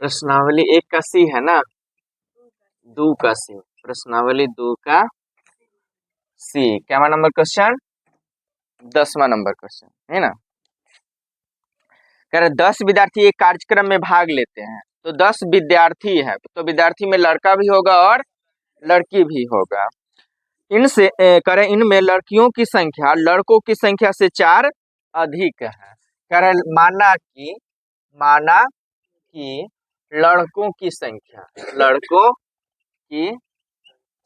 प्रश्नावली 1 का सी है ना, 2 का सी, प्रश्नावली 2 का सी। क्या नंबर क्वेश्चन? 10वां नंबर क्वेश्चन है ना। कह रहे 10 विद्यार्थी एक कार्यक्रम में भाग लेते हैं, तो 10 विद्यार्थी है, तो विद्यार्थी में लड़का भी होगा और लड़की भी होगा। इनसे करें इनमें लड़कियों की संख्या लड़कों की संख्या से 4 अधिक है। कह रहे माना कि लड़कों की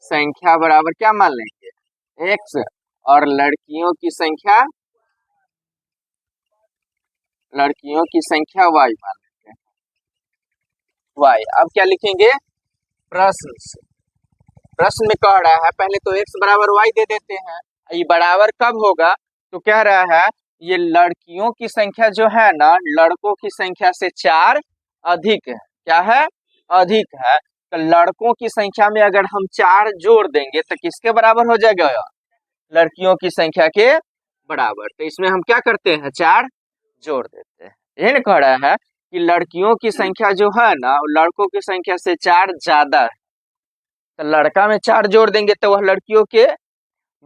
संख्या बराबर क्या मान लेंगे? x, और लड़कियों की संख्या y मान लेंगे y। अब क्या लिखेंगे? प्रश्न में कह रहा है पहले तो x बराबर y दे देते हैं। ये बराबर कब होगा? तो कह रहा है ये लड़कियों की संख्या जो है ना लड़कों की संख्या से 4 अधिक है। क्या है? अधिक है। तो लड़कों की संख्या में अगर हम 4 जोड़ देंगे तो किसके बराबर हो जाएगा? लड़कियों की संख्या के बराबर। तो इसमें हम क्या करते हैं? 4 जोड़ देते हैं। यही ना कह रहा है कि लड़कियों की संख्या जो है ना लड़कों की संख्या से 4 ज्यादा है। तो लड़का में 4 जोड़ देंगे तो वह लड़कियों के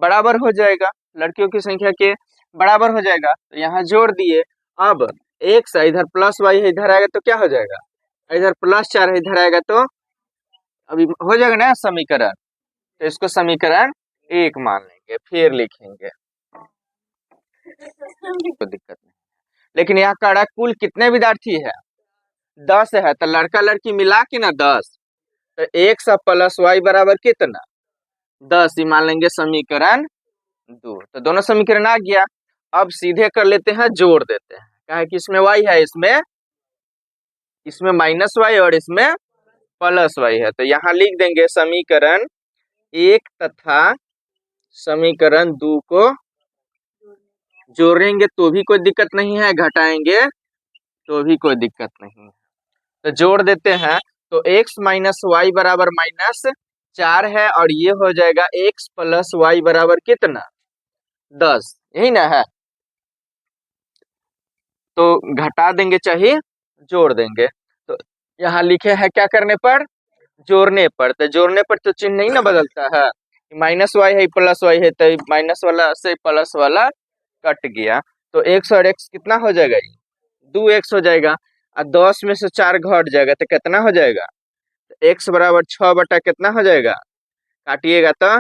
बराबर हो जाएगा, लड़कियों की संख्या के बराबर हो जाएगा। तो यहाँ जोड़ दिए। अब x इधर प्लस y इधर आएगा तो क्या हो जाएगा? इधर +4 इधर आएगा तो अभी हो जाएगा ना समीकरण। तो इसको समीकरण 1 मान लेंगे, फिर लिखेंगे, कोई दिक्कत नहीं। लेकिन यहाँ कह कुल कितने विद्यार्थी है? 10 है। तो लड़का लड़की मिला के ना 10, तो x प्लस y बराबर कितना? 10 ही मान लेंगे समीकरण 2। तो दोनों समीकरण आ गया। अब सीधे कर लेते हैं, जोड़ देते हैं। क्या है कि इसमें y है, इसमें -y और इसमें +y है। तो यहाँ लिख देंगे समीकरण 1 तथा समीकरण 2 को जोड़ेंगे तो भी कोई दिक्कत नहीं है, घटाएंगे तो भी कोई दिक्कत नहीं है। तो जोड़ देते हैं तो x माइनस वाई बराबर -4 है, और ये हो जाएगा x प्लस वाई बराबर कितना? 10। यही ना है। तो घटा देंगे चाहे जोड़ देंगे। तो यहाँ लिखे हैं क्या करने पर? जोड़ने पर। तो जोड़ने पर तो चिन्ह नहीं ना बदलता है, -y है +y है, तो माइनस वाला से प्लस वाला कट गया। तो x और x कितना हो जाएगा? 2x हो जाएगा। और 10 में से 4 घट जाएगा तो कितना हो जाएगा? x बराबर 6 बटा कितना हो जाएगा? काटिएगा तो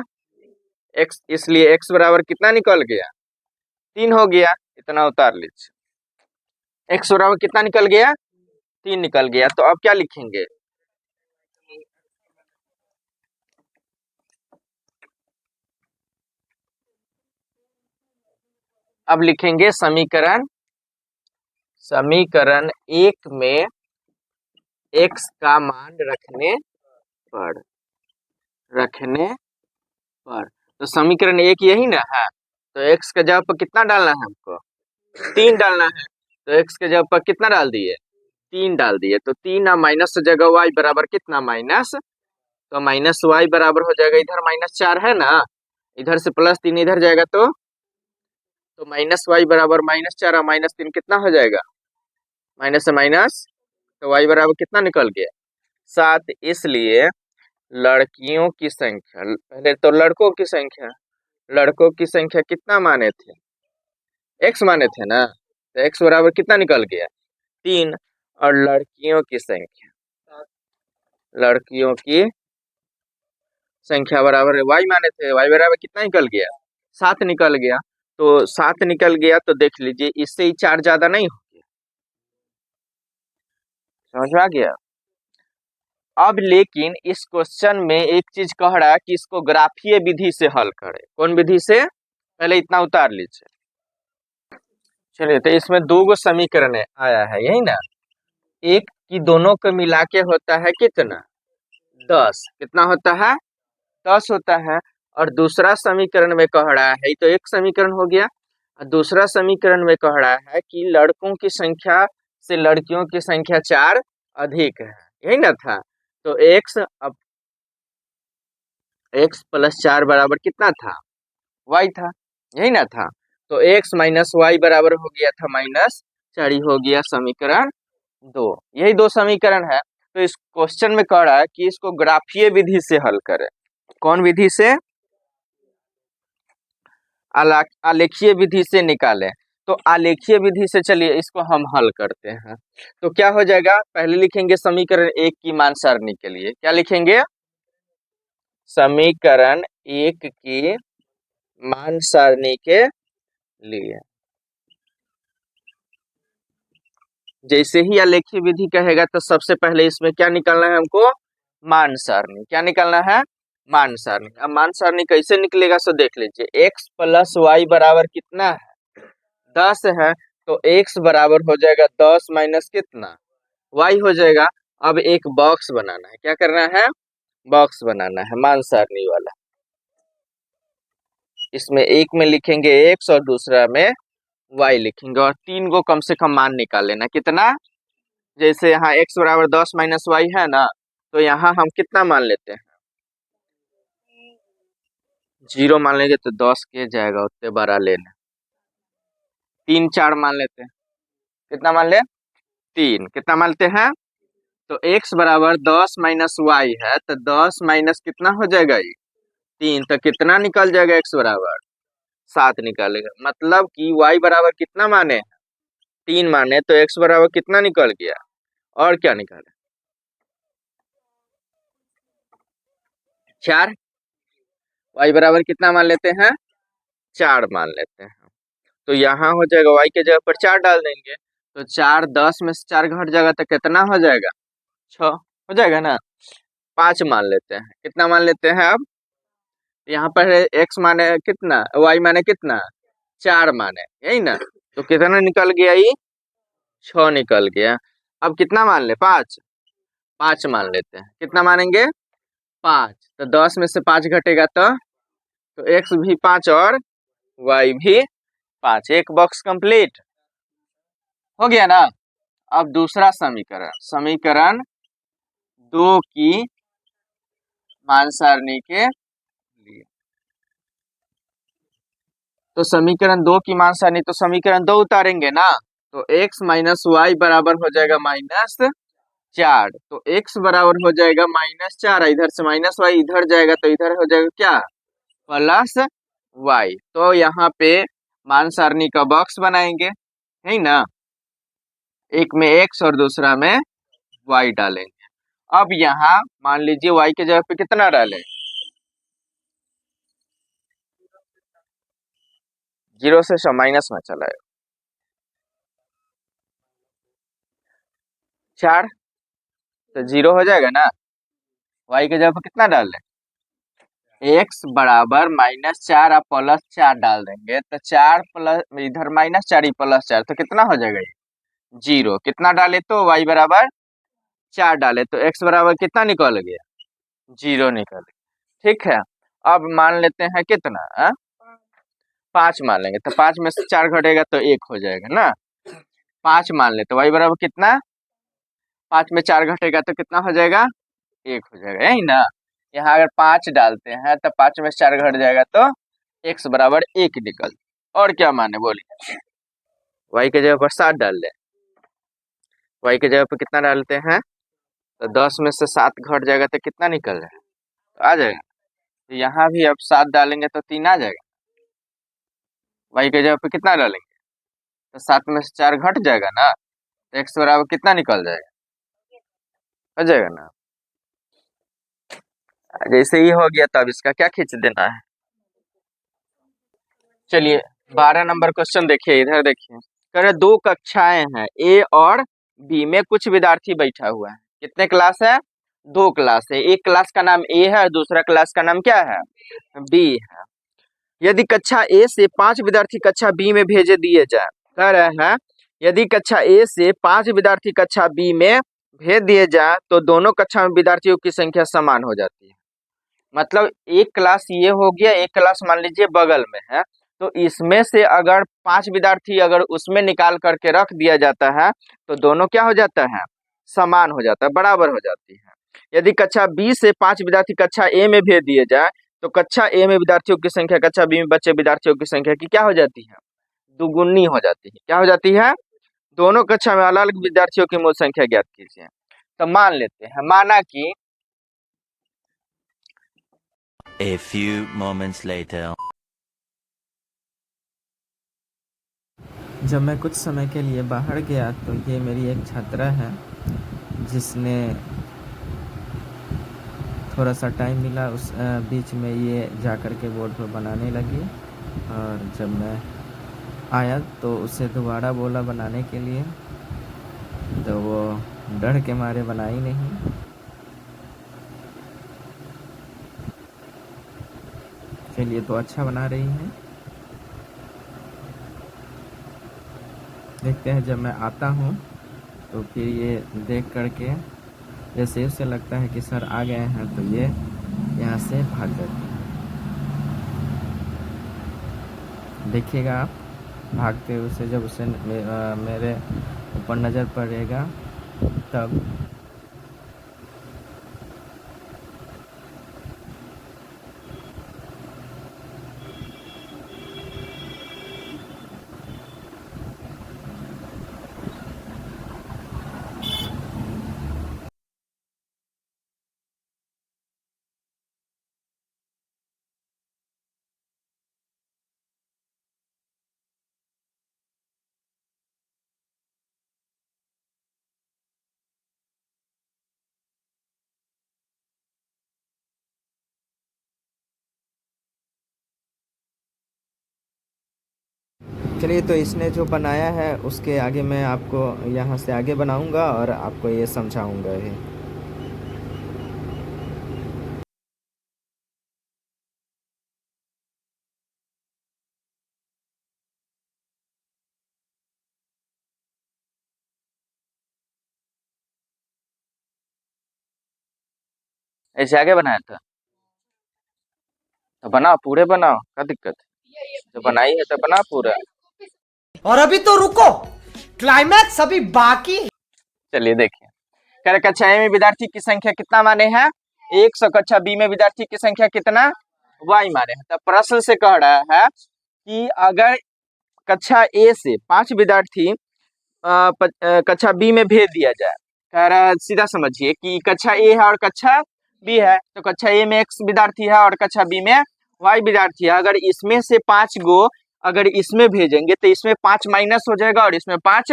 x, इसलिए x बराबर कितना निकल गया? 3 हो गया। इतना उतार लीजिए। x बराबर कितना निकल गया? 3 निकल गया। तो अब क्या लिखेंगे? अब लिखेंगे समीकरण 1 में x का मान रखने पर। तो समीकरण 1 यही ना है। तो x का जगह पर कितना डालना है हमको? 3 डालना है। तो x के जगह पर कितना डाल दिए? 3 डाल दिए। तो 3 माइनस जगह y बराबर कितना? माइनस। तो -y बराबर हो जाएगा, इधर -4 है ना, इधर से +3 इधर जाएगा तो -y बराबर -4 और -3 कितना हो जाएगा? माइनस से माइनस। तो y बराबर कितना निकल गया? 7। इसलिए लड़कियों की संख्या, पहले तो लड़कों की संख्या कितना माने थे? x माने थे ना। तो x बराबर कितना निकल गया? 3। और लड़कियों की संख्या बराबर y माने थे, y बराबर कितना निकल गया? 7 निकल गया। तो 7 निकल गया तो देख लीजिए इससे ही 4 ज्यादा नहीं हो गया। समझ में आ गया? अब लेकिन इस क्वेश्चन में एक चीज कह रहा है कि इसको ग्राफीय विधि से हल करें। कौन विधि से? पहले इतना उतार लीजिए। चलिए, तो इसमें 2 समीकरण आया है, यही ना। एक की दोनों को मिला के होता है कितना? 10। कितना होता है? 10 होता है। और दूसरा समीकरण में कह रहा है, तो एक समीकरण हो गया। और दूसरा समीकरण में कह रहा है कि लड़कों की संख्या से लड़कियों की संख्या 4 अधिक है, यही ना था। तो x प्लस 4 बराबर कितना था? y था, यही ना था। तो x माइनस वाई बराबर हो गया था -4 ही हो गया समीकरण 2। यही 2 समीकरण है। तो इस क्वेश्चन में कह रहा है कि इसको ग्राफीय विधि से हल करें। कौन विधि से? आलेखीय विधि से निकालें। तो आलेखीय विधि से चलिए इसको हम हल करते हैं। तो क्या हो जाएगा, पहले लिखेंगे समीकरण 1 की मान सारणी के लिए। क्या लिखेंगे? समीकरण 1 की मान सारणी के लिए। जैसे ही आलेखीय विधि कहेगा तो सबसे पहले इसमें क्या निकालना है हमको? मान सारणी। क्या निकालना है? मान सारणी। अब मान सारणी कैसे निकलेगा सो देख लीजिए। x प्लस वाई बराबर कितना है? 10 है। तो x बराबर हो जाएगा 10 माइनस कितना? y हो जाएगा। अब एक बॉक्स बनाना है। क्या करना है? बॉक्स बनाना है मान सारणी वाला। इसमें एक में लिखेंगे x और दूसरा में y लिखेंगे, और 3 को कम से कम मान निकाल लेना। कितना? जैसे यहाँ x बराबर 10 माइनस वाई है ना, तो यहाँ हम कितना मान लेते हैं? 0 मान लेंगे तो 10 के जाएगा, उतने बड़ा लेना। 3 4 मान लेते हैं। कितना मान ले? 3। कितना मानते हैं? तो x बराबर 10 माइनस वाई है, तो 10 माइनस कितना हो जाएगा ये? 3। तो कितना निकल जाएगा? x बराबर 7 निकालेगा। मतलब कि y बराबर कितना माने? 3 माने, तो x बराबर कितना निकल गया? और क्या निकाले? 4। y बराबर कितना मान लेते हैं? 4 मान लेते हैं। तो यहाँ हो जाएगा y के जगह पर 4 डाल देंगे, तो 4 10 में से 4 घट जाएगा तो कितना हो जाएगा? 6 हो जाएगा ना। 5 मान लेते हैं। कितना मान लेते हैं? अब यहाँ पर x माने कितना, y माने कितना? 4 माने, यही ना। तो कितना निकल गया? ये 6 निकल गया। अब कितना मान ले? 5। 5 मान लेते हैं। कितना मानेंगे? 5। तो 10 में से 5 घटेगा तो x भी 5 और y भी 5। एक बॉक्स कंप्लीट हो गया ना। अब दूसरा समीकरण, समीकरण 2 की मान सारणी के लिए। तो समीकरण 2 की मान सारणी, तो समीकरण 2 उतारेंगे ना, तो x माइनस वाई बराबर हो जाएगा -4। तो x बराबर हो जाएगा -4, इधर से माइनस वाई इधर जाएगा तो इधर हो जाएगा क्या? Plus Y. तो यहाँ पे मान सारणी का बॉक्स बनाएंगे, है ना। एक में x और दूसरा में y डालेंगे। अब यहाँ मान लीजिए y के जगह पे कितना डालें? 0 से माइनस में चला है 4, तो 0 हो जाएगा ना। y के जगह पे कितना डाल दें? x बराबर -4 और +4 डाल देंगे, तो 4 प्लस इधर -4 ही +4, तो कितना हो जाएगा ये? 0। कितना डाले? तो y बराबर 4 डाले, तो x बराबर कितना निकल गया? 0 निकल गया। ठीक है। अब मान लेते हैं कितना? 5 मान लेंगे, तो 5 में से 4 घटेगा तो 1 हो जाएगा ना। 5 मान लेते, y बराबर कितना? 5 में 4 घटेगा तो कितना हो जाएगा? 1 हो जाएगा, यही ना। यहाँ अगर 5 डालते हैं तो 5 में से 4 घट जाएगा तो x बराबर 1 निकल। और क्या माने बोलिए? y के जगह पर 7 डाल दें। y के जगह पर कितना डालते हैं? तो 10 में से 7 घट जाएगा तो कितना निकल जाएगा? तो आ जाएगा। तो यहाँ भी अब 7 डालेंगे तो 3 आ जाएगा। y के जगह पे कितना डालेंगे? तो 7 में से 4 घट जाएगा ना, तो x बराबर कितना निकल जाएगा? हो जाएगा ना। जैसे ही हो गया तब इसका क्या खींच देना है। चलिए 12 नंबर क्वेश्चन देखिए, इधर देखिए। कह रहे 2 कक्षाएं हैं ए और बी में, कुछ विद्यार्थी बैठा हुआ है। कितने क्लास है? 2 क्लास है। एक क्लास का नाम ए है और दूसरा क्लास का नाम क्या है? बी है। यदि कक्षा ए से 5 विद्यार्थी कक्षा बी में भेजे दिए जाए, कह रहे हैं यदि कक्षा ए से 5 विद्यार्थी कक्षा बी में भेज दिए जाए तो दोनों कक्षा में विद्यार्थियों की संख्या समान हो जाती है। मतलब एक क्लास ये हो गया, एक क्लास मान लीजिए बगल में है, तो इसमें से अगर 5 विद्यार्थी अगर उसमें निकाल करके रख दिया जाता है तो दोनों क्या हो जाता है? समान हो जाता है, बराबर हो जाती है। यदि कक्षा बी से 5 विद्यार्थी कक्षा ए में भेज दिए जाए तो कक्षा ए में विद्यार्थियों की संख्या कक्षा बी में बचे विद्यार्थियों की संख्या की क्या हो जाती है? दुगुनी हो जाती है। क्या हो जाती है? दोनों कक्षा में अलग अलग विद्यार्थियों की मूल संख्या ज्ञात कीजिए। तो मान लेते हैं, माना कि A few moments later. जब मैं कुछ समय के लिए बाहर गया तो ये मेरी एक छात्रा है जिसने थोड़ा सा टाइम मिला उस बीच में ये जा कर के बोर्ड पर बनाने लगी। और जब मैं आया तो उसे दोबारा बोला बनाने के लिए, तो वो डर के मारे बनाई नहीं। चलिए, तो अच्छा बना रही है। देखते हैं जब मैं आता हूँ तो फिर ये देख करके जैसे उसे लगता है कि सर आ गए हैं तो ये यहाँ से भाग जाती है। देखिएगा आप भागते हुए उसे, जब उसे मेरे ऊपर नज़र पड़ेगा तब। चलिए, तो इसने जो बनाया है उसके आगे मैं आपको यहाँ से आगे बनाऊँगा और आपको ये समझाऊँगा ये। ऐसे आगे बनाया था तो बनाओ, पूरे बनाओ, क्या दिक्कत है? जो बनाई है तो बना पूरा। और अभी तो रुको, क्लाइमैक्स अभी बाकी है। चलिए देखिए, कह रहे कक्षा ए में विद्यार्थी की संख्या कितना माने हैं 100, कक्षा बी में विद्यार्थी की संख्या कितना वाई माने हैं। तो प्रश्न से कह रहा है कि अगर कक्षा ए से 5 विद्यार्थी कक्षा बी में भेज दिया जाए। कह रहा है सीधा समझिए कि कक्षा ए है और कक्षा बी है, तो कक्षा ए में x विद्यार्थी है और कक्षा बी में y विद्यार्थी है। अगर इसमें से 5 गो अगर इसमें भेजेंगे तो इसमें 5 माइनस हो जाएगा और इसमें 5,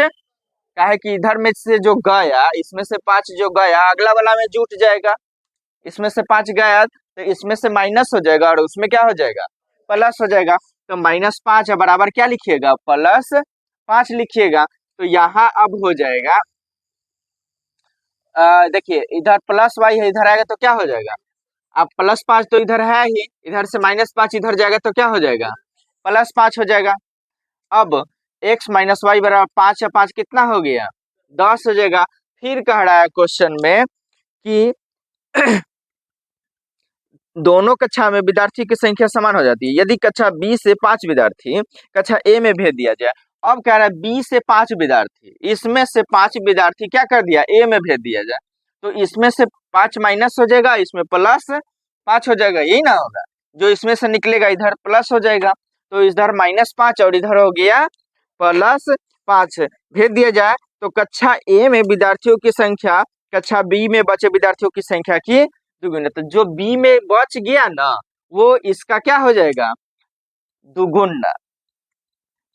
काहे कि इधर में से जो गया, इसमें से 5 जो गया अगला वाला में जुट जाएगा। इसमें से 5 गया तो इसमें से माइनस हो जाएगा और उसमें क्या हो जाएगा, प्लस हो जाएगा। तो -5 है बराबर क्या लिखिएगा, +5 लिखिएगा। तो यहाँ अब हो जाएगा, देखिए इधर +y है, इधर आएगा तो क्या हो जाएगा, अब +5 तो इधर है ही, इधर से -5 इधर जाएगा तो क्या हो जाएगा, +5 हो जाएगा। अब x माइनस वाई बराबर 5 है, 5 कितना हो गया, 10 हो जाएगा। फिर कह रहा है क्वेश्चन में कि दोनों कक्षा में विद्यार्थी की संख्या समान हो जाती है यदि कक्षा बी से 5 विद्यार्थी कक्षा ए में भेज दिया जाए। अब कह रहा है बी से 5 विद्यार्थी, इसमें से 5 विद्यार्थी क्या कर दिया, ए में भेज दिया जाए। तो इसमें से 5 माइनस हो जाएगा, इसमें +5 हो जाएगा, यही ना होगा। जो इसमें से निकलेगा इधर प्लस हो जाएगा, तो इधर -5 और इधर हो गया +5 भेज दिया जाए। तो कक्षा ए में विद्यार्थियों की संख्या कक्षा बी में बचे विद्यार्थियों की संख्या की दुगुना। तो जो बी में बच गया ना वो इसका क्या हो जाएगा, दुगुना।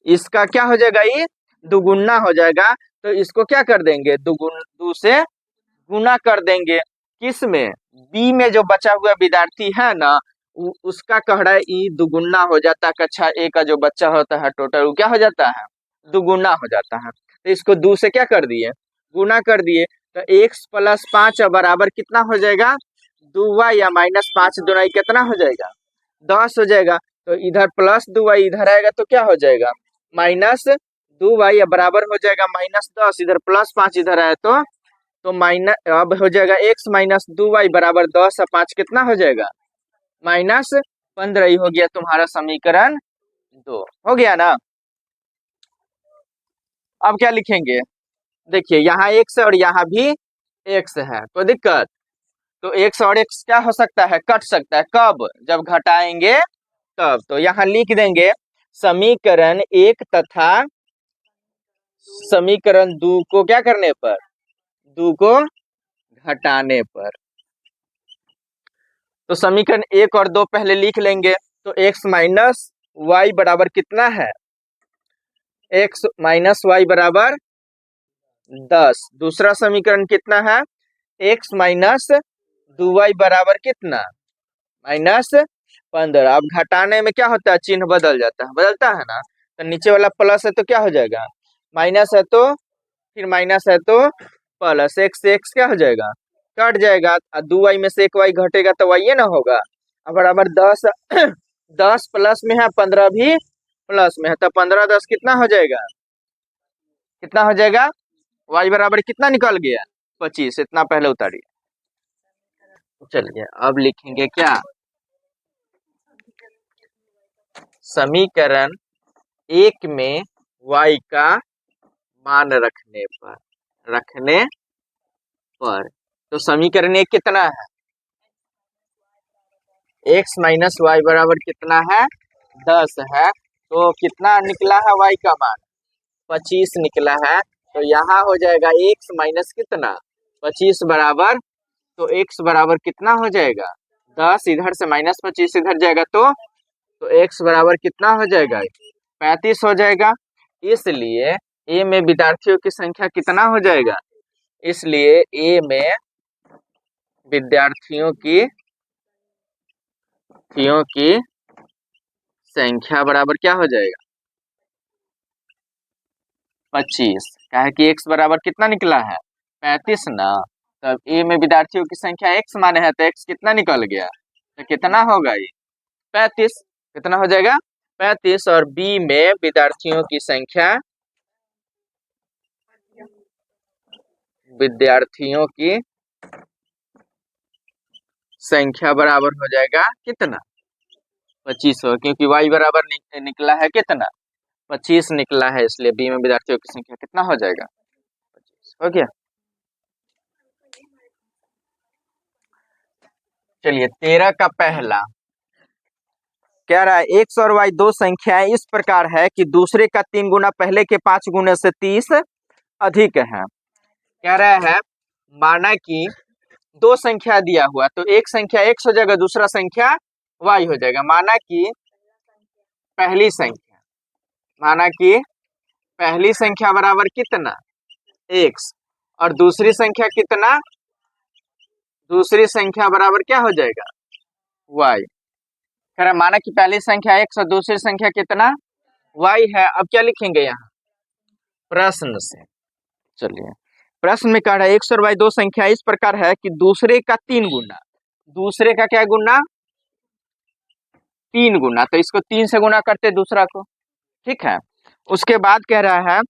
इसका क्या हो जाएगा, ये दुगुना हो जाएगा। तो इसको क्या कर देंगे, दू से गुना कर देंगे। किस में, बी में जो बचा हुआ विद्यार्थी है ना उसका कह रहा है ये दुगुना हो जाता है। कक्षा ए का जो बच्चा होता है टोटल वो क्या हो जाता है, दुगुना हो जाता है। तो इसको दू से क्या कर दिए, गुना कर दिए। तो x + 5 बराबर कितना हो जाएगा, 2y या -5 दोनों कितना हो जाएगा, 10 हो जाएगा। तो इधर +2y इधर आएगा तो क्या हो जाएगा, -2y बराबर हो जाएगा -10। इधर +5 इधर आया तो माइनस, अब हो जाएगा x - 2y बराबर 10 और 5 कितना हो जाएगा, -15। ही हो गया तुम्हारा समीकरण 2 हो गया ना। अब क्या लिखेंगे, देखिए यहाँ x है और यहाँ भी x है, कोई दिक्कत। तो x और x क्या हो सकता है, कट सकता है, कब, जब घटाएंगे तब। तो यहाँ लिख देंगे समीकरण 1 तथा समीकरण 2 को क्या करने पर, 2 को घटाने पर। तो समीकरण 1 और 2 पहले लिख लेंगे। तो x माइनस वाई बराबर कितना है? x माइनस वाई बराबर 10। दूसरा समीकरण कितना है? x माइनस 2y बराबर कितना? -15। अब घटाने में क्या होता है? चिन्ह बदल जाता है, बदलता है ना। तो नीचे वाला प्लस है तो क्या हो जाएगा? माइनस है तो फिर माइनस है तो प्लस, x से x क्या हो जाएगा? कट जाएगा। 2y में से 1y घटेगा तो y ना होगा। अब बराबर 10 10 प्लस में है, 15 भी प्लस में है, तो 15 10 कितना हो जाएगा? कितना हो जाएगा? y बराबर कितना निकल गया? 25। इतना पहले उतारिए। चलिए अब लिखेंगे क्या? समीकरण 1 में y का मान रखने पर तो समीकरण 1 कितना है? x माइनस वाई बराबर कितना है? 10 है। तो कितना निकला है y का मान? 25 निकला है। तो यहाँ हो जाएगा x माइनस कितना? 25 बराबर, तो x बराबर कितना हो जाएगा? 10। इधर से -25 इधर जाएगा तो x बराबर कितना हो जाएगा? 35 हो जाएगा। इसलिए a में विद्यार्थियों की संख्या कितना हो जाएगा? इसलिए a में विद्यार्थियों की संख्या बराबर क्या हो जाएगा? 25। क्या है कि x बराबर कितना निकला है? 35 ना। तब a में विद्यार्थियों की संख्या x माने है तो x कितना निकल गया? तो कितना होगा ये? 35। कितना हो जाएगा? 35। और b में विद्यार्थियों की संख्या बराबर हो जाएगा कितना? 25 हो, क्योंकि y बराबर निकला है कितना? 25 निकला है, इसलिए b में विद्यार्थियों की संख्या कितना हो जाएगा? 25 हो गया। चलिए 13 का पहला कह रहा है x और y दो संख्याएं इस प्रकार है कि दूसरे का 3 गुना पहले के 5 गुने से 30 अधिक है। कह रहा है माना कि दो संख्या दिया हुआ, तो एक संख्या x हो जाएगा, दूसरा संख्या y हो जाएगा। माना कि पहली संख्या बराबर कितना? x, और दूसरी संख्या कितना? दूसरी संख्या बराबर क्या हो जाएगा? y। कह रहा माना कि पहली संख्या x और दूसरी संख्या कितना? y है। अब क्या लिखेंगे यहाँ प्रश्न से? चलिए प्रश्न में कह रहा है x और y दो संख्या इस प्रकार है कि दूसरे का 3 गुना, दूसरे का क्या गुना? 3 गुना। तो इसको 3 से गुना करते दूसरा को, ठीक है। उसके बाद कह रहा है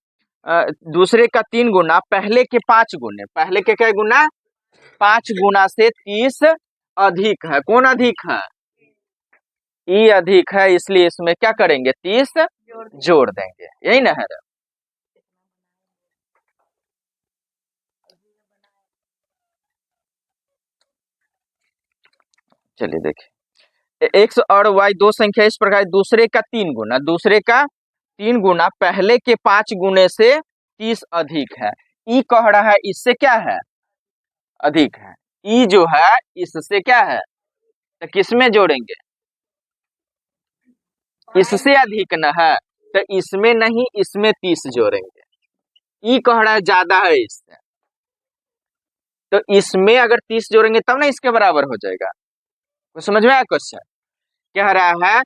दूसरे का 3 गुना पहले के 5 गुने, पहले के क्या गुना? 5 गुना से 30 अधिक है। कौन अधिक है? ई अधिक है, इसलिए इसमें क्या करेंगे? 30 जोड़ देंगे, यही ना है। चलिए देखिए x और y दो संख्या इस प्रकार दूसरे का 3 गुना, दूसरे का 3 गुना पहले के 5 गुने से 30 अधिक है। ई कह रहा है इससे क्या है? अधिक है। ई जो है इससे क्या है? तो किसमें जोड़ेंगे? इससे अधिक न है, तो इसमें नहीं, इसमें 30 जोड़ेंगे। ई कह रहा है ज्यादा है इससे, तो इसमें अगर 30 जोड़ेंगे तब ना इसके बराबर हो जाएगा। तो समझ में आया क्वेश्चन? कह रहा है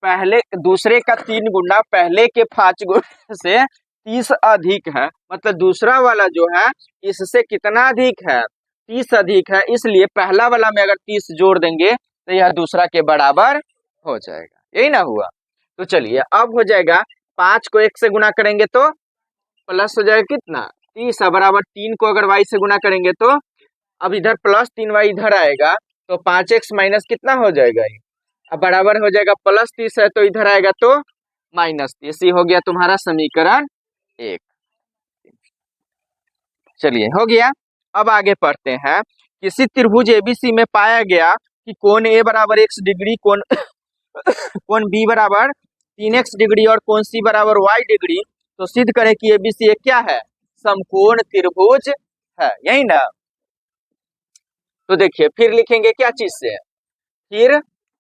पहले दूसरे का 3 गुना पहले के 5 गुने से 30 अधिक है, मतलब दूसरा वाला जो है इससे कितना अधिक है? 30 अधिक है। इसलिए पहला वाला में अगर 30 जोड़ देंगे तो यह दूसरा के बराबर हो जाएगा, यही ना हुआ। तो चलिए अब हो जाएगा 5 को 1 से गुना करेंगे तो प्लस हो जाएगा कितना? 30 बराबर 3 को अगर y से गुना करेंगे तो अब इधर प्लस 3y इधर आएगा, तो 5x माइनस कितना हो जाएगा? अब बराबर हो जाएगा प्लस 30 है तो इधर आएगा तो -30। हो गया तुम्हारा समीकरण 1। चलिए हो गया। अब आगे पढ़ते हैं। किसी त्रिभुज एबीसी में पाया गया कि कोण a बराबर x डिग्री, कोण b बराबर 3x डिग्री और कोण c बराबर y डिग्री, तो सिद्ध करें कि एबीसी एक क्या है? समकोण त्रिभुज है, यही ना। तो देखिए फिर लिखेंगे क्या चीज से, फिर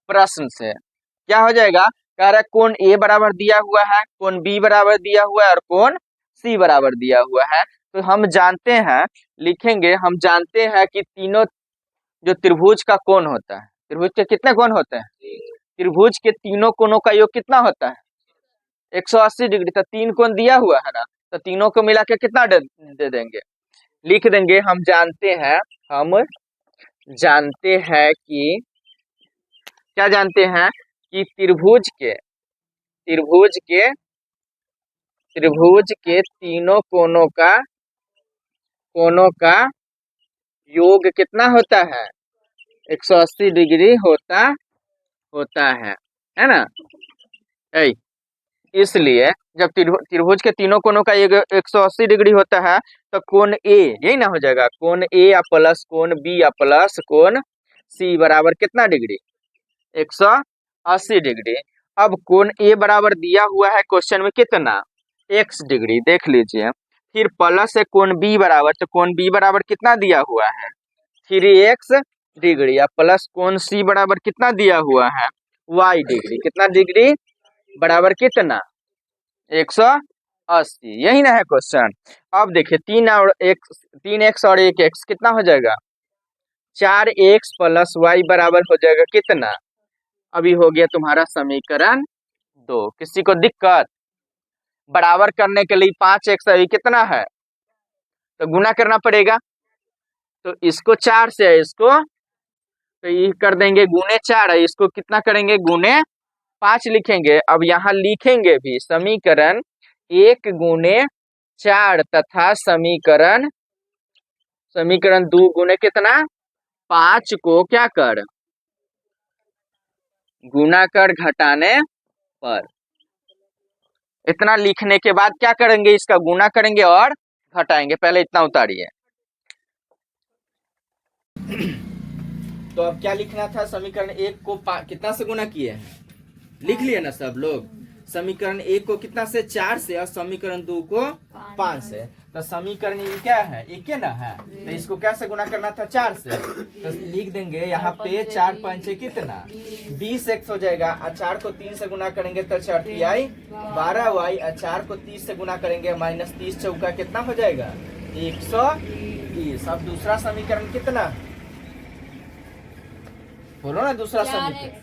प्रश्न से क्या हो जाएगा, कह रहा है कोण ए बराबर दिया हुआ है, कोण बी बराबर दिया हुआ है और कोण सी बराबर दिया हुआ है। तो हम जानते हैं, लिखेंगे हम जानते हैं कि तीनों जो त्रिभुज का कोण होता है, त्रिभुज के कितने कोण होते हैं, त्रिभुज के तीनों कोणों का योग कितना होता है 180 डिग्री। तो तीन कोण दिया हुआ है ना, तो तीनों को मिला के कितना दे देंगे, लिख देंगे हम जानते हैं कि क्या जानते हैं कि त्रिभुज के तीनों कोणों का योग कितना होता है 180 डिग्री होता है ना। ऐ इसलिए जब त्रिभुज के तीनों कोणों का योग 180 डिग्री होता है तो कोण ए यही ना हो जाएगा, कोण ए या प्लस कोण बी या प्लस कोण सी बराबर कितना डिग्री 180 डिग्री। अब कोण ए बराबर दिया हुआ है क्वेश्चन में कितना x डिग्री, देख लीजिए। फिर प्लस है कोण बी बराबर, तो कोण बी बराबर कितना दिया हुआ है 3x डिग्री, या प्लस कोण सी बराबर कितना दिया हुआ है y डिग्री, कितना डिग्री बराबर कितना 180, यही ना है क्वेश्चन। अब देखिए 3x और 1x कितना हो जाएगा 4x प्लस वाई बराबर हो जाएगा कितना, अभी हो गया तुम्हारा समीकरण 2। किसी को दिक्कत, बराबर करने के लिए 5x अभी कितना है तो गुना करना पड़ेगा, तो इसको 4 से है, इसको तो ये कर देंगे गुने 4 है, इसको कितना करेंगे गुने 5 लिखेंगे। अब यहाँ लिखेंगे भी समीकरण 1 गुने 4 तथा समीकरण 2 गुने कितना 5 को क्या कर गुना कर घटाने पर। इतना लिखने के बाद क्या करेंगे, इसका गुना करेंगे और घटाएंगे। पहले इतना उतारिए। तो अब क्या लिखना था, समीकरण 1 को कितना से गुना किए हैं, लिख लिए ना सब लोग। समीकरण 1 को कितना से 4 से और समीकरण 2 को 5 से। तो समीकरण ये क्या है 1 ना है, तो इसको कैसे गुना करना था 4 से, तो लिख देंगे यहाँ पे 4 पंचे कितना 20x हो जाएगा, और 4 को 3 से गुना करेंगे तो 6 12y, और 4 को 30 से गुना करेंगे माइनस 30 चौका कितना हो जाएगा 130। अब दूसरा समीकरण कितना, बोलो ना दूसरा समीकरण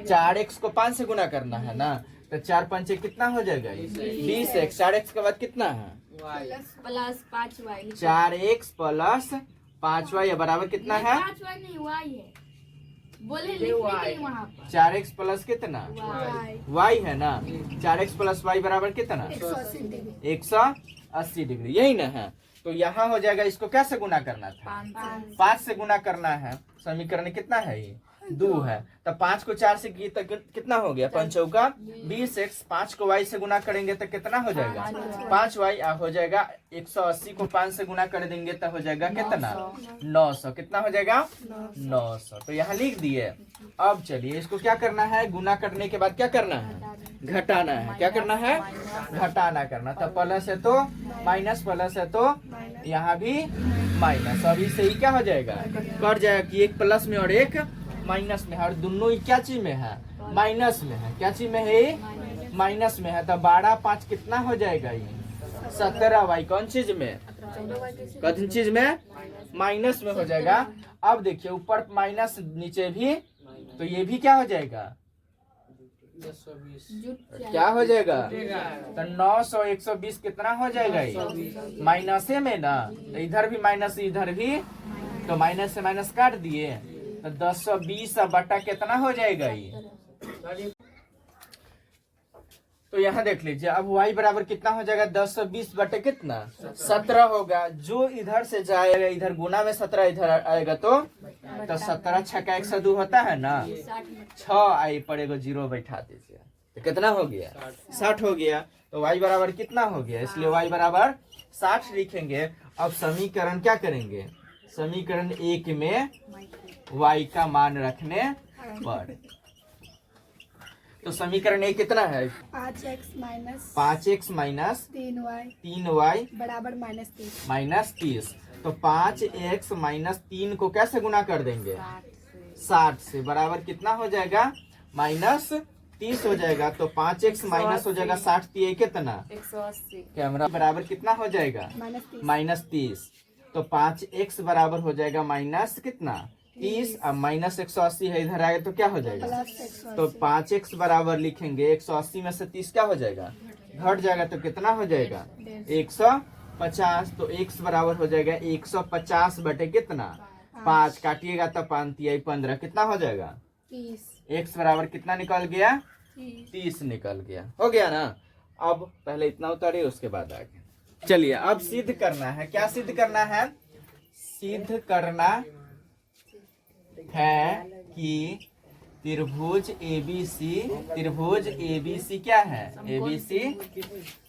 4x को 5 से गुना करना है ना, तो 4 पंचे कितना हो जाएगा 20x, 4x के बाद कितना है plus 5y, 4x plus 5y बराबर कितना है 5y नहीं y है, बोले लिखने के लिए वहाँ पर 4x प्लस कितना y है ना, 4x प्लस y बराबर कितना 180 डिग्री, यही ना है। तो यहाँ हो जाएगा, इसको कैसे गुना करना था 5 से गुना करना है। समीकरण कितना है ये 2 है, तो 5 को 4 से की तो कितना हो गया 5 चौका 20x, 5 को y से गुना करेंगे तो कितना हो जाएगा 5y, हो जाएगा 180 को 5 से गुना कर देंगे तो हो जाएगा कितना 900, कितना हो जाएगा 900। तो यहाँ लिख दिए। अब चलिए इसको क्या करना है, गुना करने के बाद क्या करना है घटाना है, क्या करना है घटाना करना। तो प्लस है तो माइनस, प्लस है तो यहाँ भी माइनस। अभी से ही क्या हो जाएगा कट जाएगा कि एक प्लस में और एक माइनस में है, और दोनों ही क्या चीज में है माइनस में है। क्या चीज में है माइनस में है। तो 12 5 कितना हो जाएगा ये 17y, कौन चीज में कौन चीज में माइनस में हो जाएगा। अब देखिए ऊपर माइनस नीचे भी, तो ये भी क्या हो जाएगा क्या हो जाएगा, तो 900 120 कितना हो जाएगा ये माइनसे में ना, तो इधर भी माइनस इधर भी, तो माइनस से माइनस काट दिए तो 1020 बटा कितना हो जाएगा ये। तो यहाँ देख लीजिए, अब y बराबर कितना हो जाएगा 1020 बटे कितना 17 होगा। जो इधर से जाएगा इधर गुना में 17 इधर आएगा तो 17 छक्का 102 होता है ना, 6 आई पर एगो 0 बैठा दीजिए तो कितना हो गया 60 हो गया। तो y बराबर कितना हो गया, इसलिए y बराबर 60 लिखेंगे। अब समीकरण क्या करेंगे, समीकरण 1 में y का मान रखने पर। तो समीकरण 1 कितना है 5x माइनस 3y बराबर -30। -30। तो 5x माइनस 3 को कैसे गुना कर देंगे? 60 से बराबर कितना हो जाएगा? माइनस 30 हो जाएगा। तो 5x माइनस हो जाएगा 60 3 कितना? 180। कैमरा बराबर कितना हो जाएगा? माइनस 30। तो 5x बराबर हो जाएगा माइनस कितना? 30। अब माइनस 180 है, इधर आएगा तो क्या हो जाएगा? तो 5x बराबर लिखेंगे 180 में से 30 क्या हो जाएगा? घट जाएगा तो कितना हो जाएगा? 150। तो x बराबर हो जाएगा 150 बटे कितना? 5 काटिएगा तो 5 तिहाई 15 कितना हो जाएगा? 30। x बराबर कितना निकल गया? 30 निकल गया। हो गया ना? अब पहले इतना उतारिए उसके बाद आगे चलिए। अब सिद्ध करना है। क्या सिद्ध करना है? सिद्ध करना है कि त्रिभुज ABC क्या है? ABC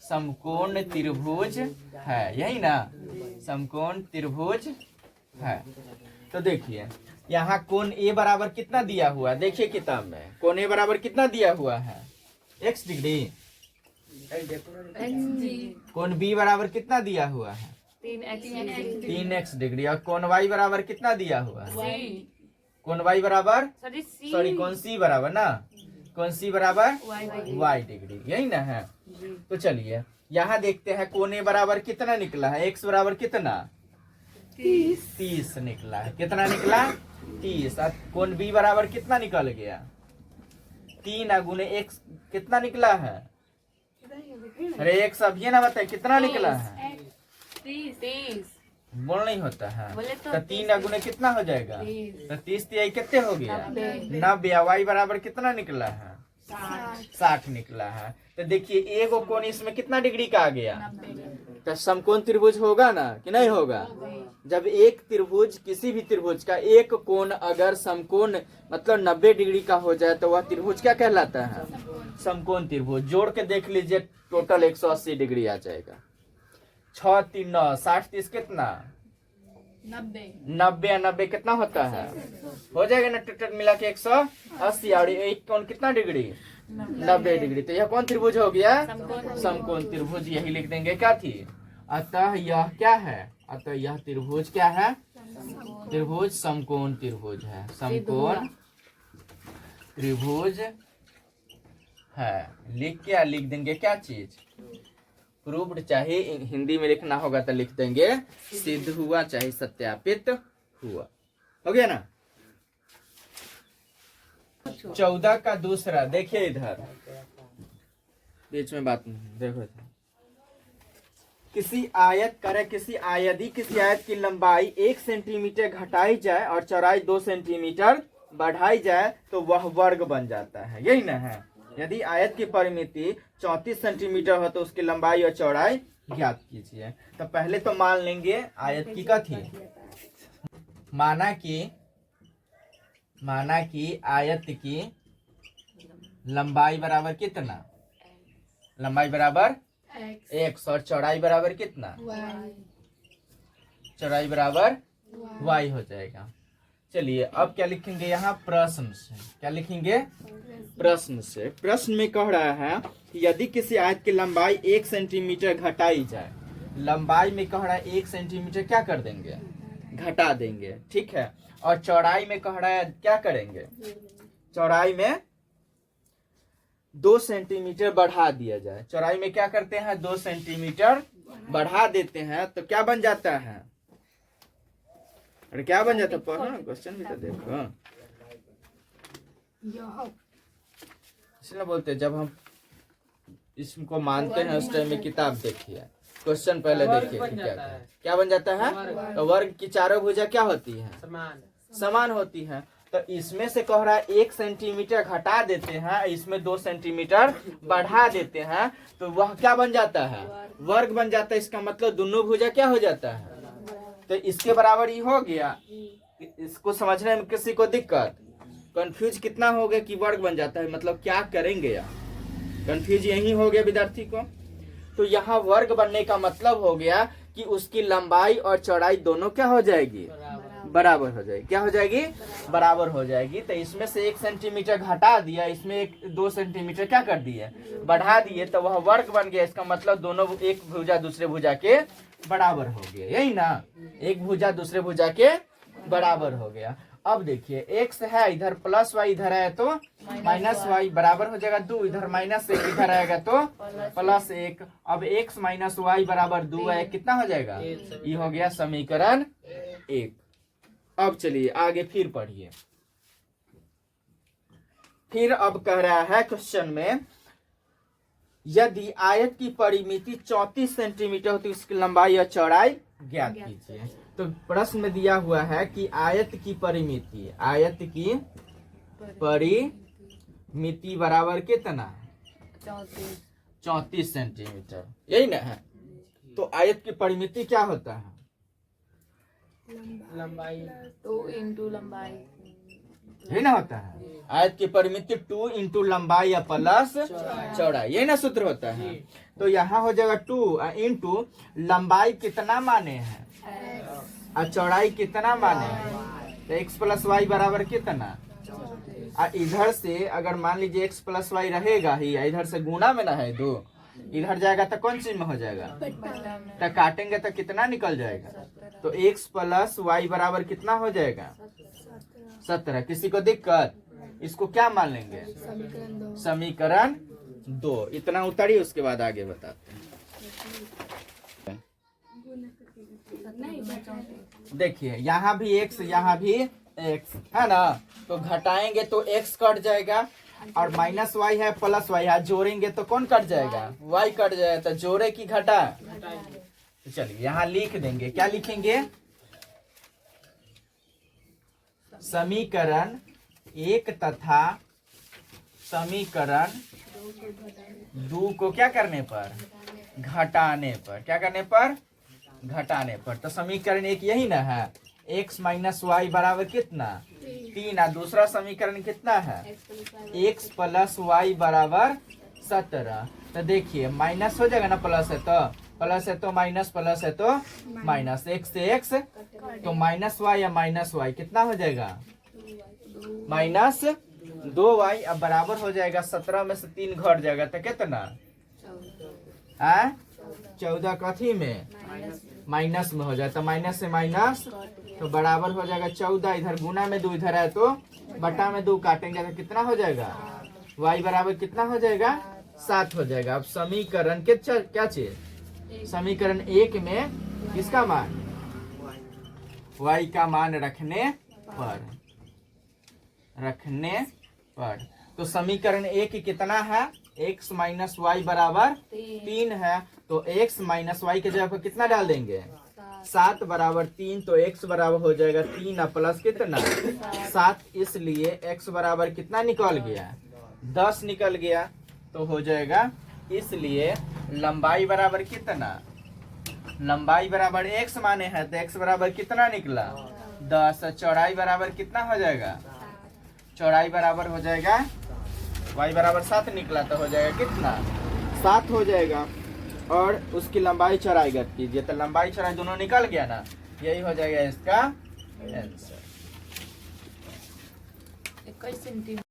समकोण त्रिभुज है, यही ना? समकोण त्रिभुज है। तो देखिए यहाँ कोण A बराबर कितना दिया हुआ है? देखिए किताब में कोण A बराबर कितना दिया हुआ है? x degree. कोण B बराबर कितना दिया हुआ है? 3x degree. और कोण Y बराबर कितना दिया हुआ है? कोण Y बराबर सॉरी कोण C बराबर ना? कोण C बराबर y डिग्री, यही ना है? तो चलिए यहाँ देखते हैं कोण A बराबर कितना निकला है? x बराबर कितना? 30 निकला है। कितना निकला? 30। और कोण B बराबर कितना निकल गया? 3 गुने x कितना निकला है? अरे x अब ये ना बताए कितना निकला है? 30। बोल नहीं होता है। बोले तो तो 3 गुने कितना हो जाएगा? 30। तो 30 तिहाई कितने हो गया? 90। y बराबर कितना निकला है? 60 निकला है। तो देखिए एगो कोण इसमें कितना डिग्री का आ गया? तो समकोण त्रिभुज होगा ना कि नहीं होगा? जब एक त्रिभुज किसी भी त्रिभुज का एक कोण अगर समकोण मतलब 90 डिग्री का हो जाए तो वह त्रिभुज क्या कहलाता है? समकोण त्रिभुज। जोड़ के देख लीजिए टोटल 180 डिग्री आ जाएगा। 6 3 9 60 30 कितना? 90 या 90 कितना होता है? हो जाएगा ना टोटल मिला के 180। और एक कोण कितना डिग्री? 90 डिग्री। तो यह कौन त्रिभुज हो गया? समकोण त्रिभुज। यही लिख देंगे क्या थी? अतः यह क्या है? अतः यह त्रिभुज क्या है? त्रिभुज समकोण त्रिभुज है। समकोण त्रिभुज है। लिख देंगे क्या चीज? प्रूव्ड। चाहे हिंदी में लिखना होगा तो लिख देंगे सिद्ध हुआ, चाहे सत्यापित हुआ। हो गया ना? 14 का दूसरा देखिए, इधर बीच में बात नहीं, देखो इधर। किसी आयत की लंबाई 1 सेंटीमीटर घटाई जाए और चौड़ाई 2 सेंटीमीटर बढ़ाई जाए तो वह वर्ग बन जाता है, यही ना है? यदि आयत की परिमिति 34 सेंटीमीटर हो तो उसकी लंबाई और चौड़ाई ज्ञात कीजिए। तो पहले तो मान लेंगे आयत की क्या थी? माना कि आयत की लंबाई बराबर कितना? लंबाई बराबर x और चौड़ाई बराबर कितना? चौड़ाई बराबर y हो जाएगा। चलिए अब क्या लिखेंगे यहाँ? प्रश्न से। क्या लिखेंगे? प्रश्न से। प्रश्न में कह रहा है कि यदि किसी आयत की लंबाई 1 सेंटीमीटर घटाई जाए, लंबाई में कह रहा है 1 सेंटीमीटर क्या कर देंगे? घटा देंगे, ठीक है। और चौड़ाई में कह रहा है क्या करेंगे? चौड़ाई में 2 सेंटीमीटर बढ़ा दिया जाए। चौड़ाई में क्या करते हैं? 2 सेंटीमीटर बढ़ा देते हैं तो क्या बन जाता है? अरे क्या बन जाता है? क्वेश्चन भी तो देखो। इसलिए बोलते हैं जब हम इसको मानते हैं उस टाइम में किताब देखिए, क्वेश्चन पहले देखिए क्या बन जाता है? तो वर्ग की चारों भुजा क्या होती है? समान होती है। तो इसमें से कह रहा है 1 सेंटीमीटर घटा देते हैं, इसमें 2 सेंटीमीटर बढ़ा देते हैं तो वह क्या बन जाता है? वर्ग बन जाता है। इसका मतलब दोनों भुजा क्या हो जाता है? तो इसके बराबर ही हो गया। इसको समझने में किसी को दिक्कत, कंफ्यूज कितना हो गया कि वर्ग बन जाता है, मतलब क्या करेंगे यार? कंफ्यूज यही हो गया विद्यार्थी को। तो यहाँ वर्ग बनने का मतलब हो गया कि उसकी लंबाई और चौड़ाई दोनों क्या हो जाएगी? बराबर हो जाएगी। क्या हो जाएगी? बराबर हो जाएगी। तो इसमें से 1 सेंटीमीटर घटा दिया, इसमें 2 सेंटीमीटर क्या कर दिए? बढ़ा दिए, तो वह वर्ग बन गया। इसका मतलब दोनों एक भुजा दूसरे भुजा के बराबर हो गया, यही ना? एक भुजा दूसरे भुजा के बराबर हो गया। अब देखिए x है इधर प्लस y इधर है तो माइनस y बराबर हो जाएगा 2, इधर माइनस 1 इधर आएगा तो प्लस 1। अब x माइनस y बराबर 2 है, कितना हो जाएगा? ये हो गया समीकरण 1। अब चलिए आगे फिर पढ़िए। फिर अब कह रहा है क्वेश्चन में, यदि आयत की परिमिति 34 सेंटीमीटर हो तो इसकी लंबाई और चौड़ाई ज्ञात कीजिए। तो प्रश्न में दिया हुआ है कि आयत की परिमिति बराबर कितना? 34 सेंटीमीटर, यही ना है? तो आयत की परिमिति क्या होता है? लंबाई 2 इंटू लंबाई, यही ना होता है? आयत की परिमिति 2 इंटू लंबाई या प्लस चौड़ाई, यही ना सूत्र होता है? तो यहाँ हो जाएगा 2 इंटू लंबाई कितना माने हैं और चौड़ाई कितना माने हैं? तो x प्लस वाई बराबर कितना? इधर से अगर मान लीजिए x प्लस वाई रहेगा ही, इधर से गुना में ना है 2, इधर जाएगा तो कौन चीज में हो जाएगा? तो काटेंगे तो कितना निकल जाएगा? तो x प्लस वाई बराबर कितना हो जाएगा? 17। किसी को दिक्कत? इसको क्या मान लेंगे? समीकरण 2। इतना उतारिए, उसके बाद आगे बताते हैं। देखिए यहाँ भी x, यहाँ भी x है ना? तो घटाएंगे तो x कट जाएगा, और माइनस y है प्लस y है, जोड़ेंगे तो कौन कट जाएगा? y कट जाएगा। तो जोड़े की घटा? तो चलिए यहाँ लिख देंगे। क्या लिखेंगे? समीकरण 1 तथा समीकरण 2 को क्या करने पर? घटाने पर। क्या करने पर? घटाने पर। तो समीकरण 1 यही ना है? x माइनस वाई बराबर कितना? 3। और दूसरा समीकरण कितना है? x प्लस वाई बराबर 17। तो देखिए माइनस हो जाएगा ना, प्लस है तो माइनस, प्लस है तो माइनस, x से x तो माइनस वाई या माइनस वाई कितना हो जाएगा? Minus 2y। अब बराबर हो जाएगा 17 में से 3 घट जाएगा तो कितना? 14 कथी में? माइनस में हो जाए तो माइनस से माइनस तो बराबर हो जाएगा 14। इधर गुना में 2 इधर है तो बटा में 2 काटेंगे तो कितना हो जाएगा? y बराबर कितना हो जाएगा? 7 हो जाएगा। अब समीकरण के क्या चीज? समीकरण 1 में किसका मान? y का मान रखने पर। तो समीकरण 1 कितना है? x माइनस वाई बराबर 3 है। तो x माइनस वाई के जगह पर कितना डाल देंगे? 7 बराबर 3। तो x बराबर हो जाएगा 3 प्लस कितना? 7। इसलिए x बराबर कितना निकल गया? 10 निकल गया। तो हो जाएगा, इसलिए लंबाई बराबर कितना? लंबाई बराबर x माने हैं तो x बराबर कितना निकला? 10। चौड़ाई बराबर कितना हो जाएगा? चौड़ाई बराबर हो जाएगा, y बराबर 7 निकला तो हो जाएगा कितना? 7 हो जाएगा। और उसकी लंबाई चौड़ाई ज्ञात कीजिए। तो लंबाई चौड़ाई दोनों निकल गया ना, यही हो जाएगा इसका आंसर। 21 सेंटीमीटर।